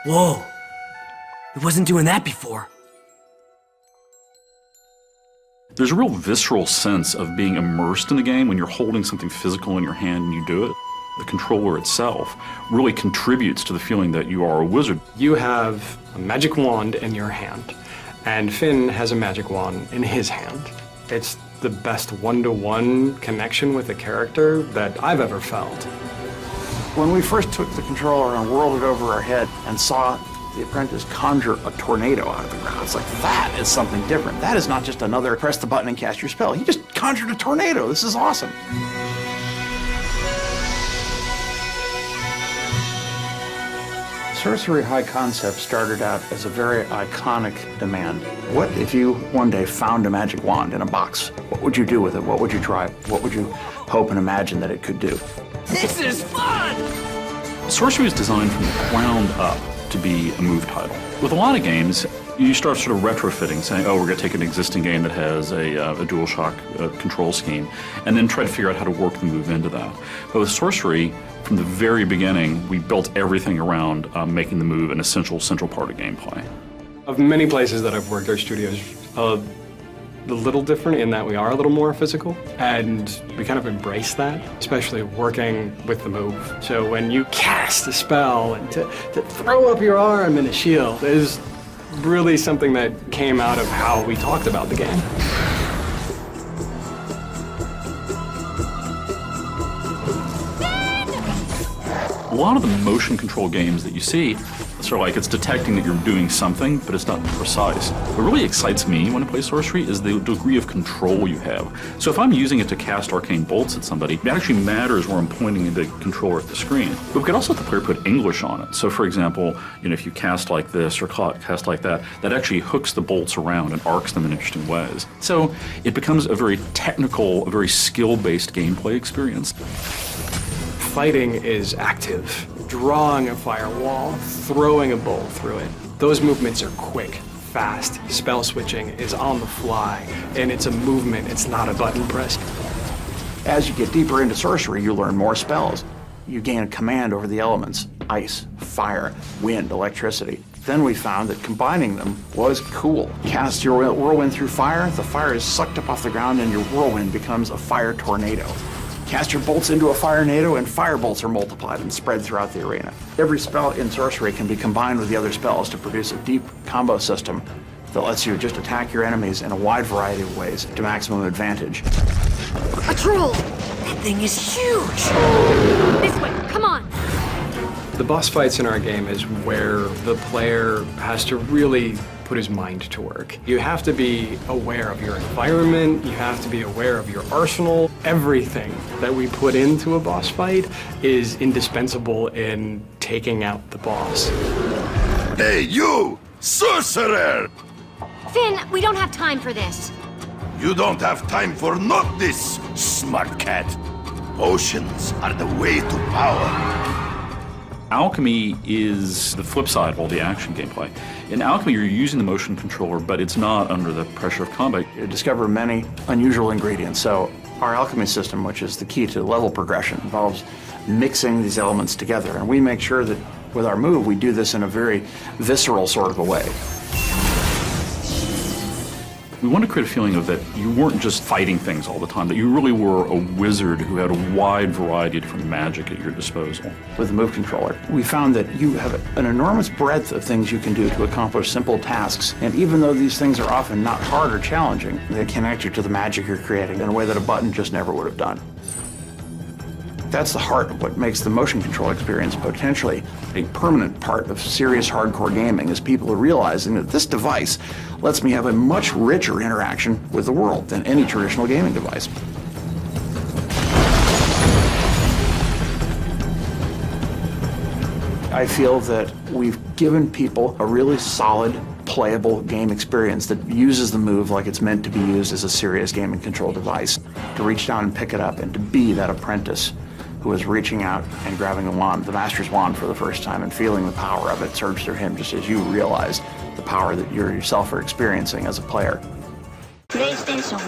Whoa! It wasn't doing that before. There's a real visceral sense of being immersed in the game when you're holding something physical in your hand and you do it. The controller itself really contributes to the feeling that you are a wizard. You have a magic wand in your hand, and Finn has a magic wand in his hand. It's the best one-to-one connection with a character that I've ever felt. When we first took the controller and whirled it over our head and saw the apprentice conjure a tornado out of the ground, it's like, that is something different. That is not just another press the button and cast your spell. He just conjured a tornado. This is awesome. Sorcery High Concept started out as a very iconic demand. What if you one day found a magic wand in a box? What would you do with it? What would you try? What would you hope and imagine that it could do? This is fun! Sorcery was designed from the ground up to be a move title. With a lot of games, you start sort of retrofitting, saying, oh, we're going to take an existing game that has a DualShock control scheme, and then try to figure out how to work the move into that. But with Sorcery, from the very beginning, we built everything around making the move an essential central part of gameplay. Of many places that I've worked, our studios, a little different in that we are a little more physical, and we kind of embrace that, especially working with the move. So when you cast a spell, and to throw up your arm in a shield is really something that came out of how we talked about the game. A lot of the motion control games that you see, sort of like it's detecting that you're doing something, but it's not precise. What really excites me when I play Sorcery is the degree of control you have. So if I'm using it to cast arcane bolts at somebody, it actually matters where I'm pointing the controller at the screen. But we could also let the player put English on it. So for example, if you cast like this or cast like that, that actually hooks the bolts around and arcs them in interesting ways. So it becomes a very technical, a very skill-based gameplay experience. Fighting is active. Drawing a firewall, throwing a bolt through it. Those movements are quick, fast. Spell switching is on the fly, and it's a movement, it's not a button press. As you get deeper into Sorcery, you learn more spells. You gain a command over the elements: ice, fire, wind, electricity. Then we found that combining them was cool. Cast your whirlwind through fire, the fire is sucked up off the ground and your whirlwind becomes a fire tornado. Cast your bolts into a firenado and fire bolts are multiplied and spread throughout the arena. Every spell in Sorcery can be combined with the other spells to produce a deep combo system that lets you just attack your enemies in a wide variety of ways to maximum advantage. A troll! That thing is huge! This way, come on! The boss fights in our game is where the player has to really put his mind to work. You have to be aware of your environment, you have to be aware of your arsenal. Everything that we put into a boss fight is indispensable in taking out the boss. Hey, you! Sorcerer! Finn, we don't have time for this. You don't have time for not this, smart cat. Potions are the way to power. Alchemy is the flip side of all the action gameplay. In Alchemy, you're using the motion controller, but it's not under the pressure of combat. You discover many unusual ingredients. So our alchemy system, which is the key to level progression, involves mixing these elements together. And we make sure that with our move, we do this in a very visceral sort of a way. We want to create a feeling of that you weren't just fighting things all the time, that you really were a wizard who had a wide variety of different magic at your disposal. With the move controller, we found that you have an enormous breadth of things you can do to accomplish simple tasks. And even though these things are often not hard or challenging, they connect you to the magic you're creating in a way that a button just never would have done. That's the heart of what makes the motion control experience potentially a permanent part of serious hardcore gaming, is people are realizing that this device lets me have a much richer interaction with the world than any traditional gaming device. I feel that we've given people a really solid, playable game experience that uses the move like it's meant to be used as a serious gaming control device, to reach down and pick it up and to be that apprentice who was reaching out and grabbing the wand, the Master's wand, for the first time and feeling the power of it surge through him, just as you realize the power that you yourself are experiencing as a player. PlayStation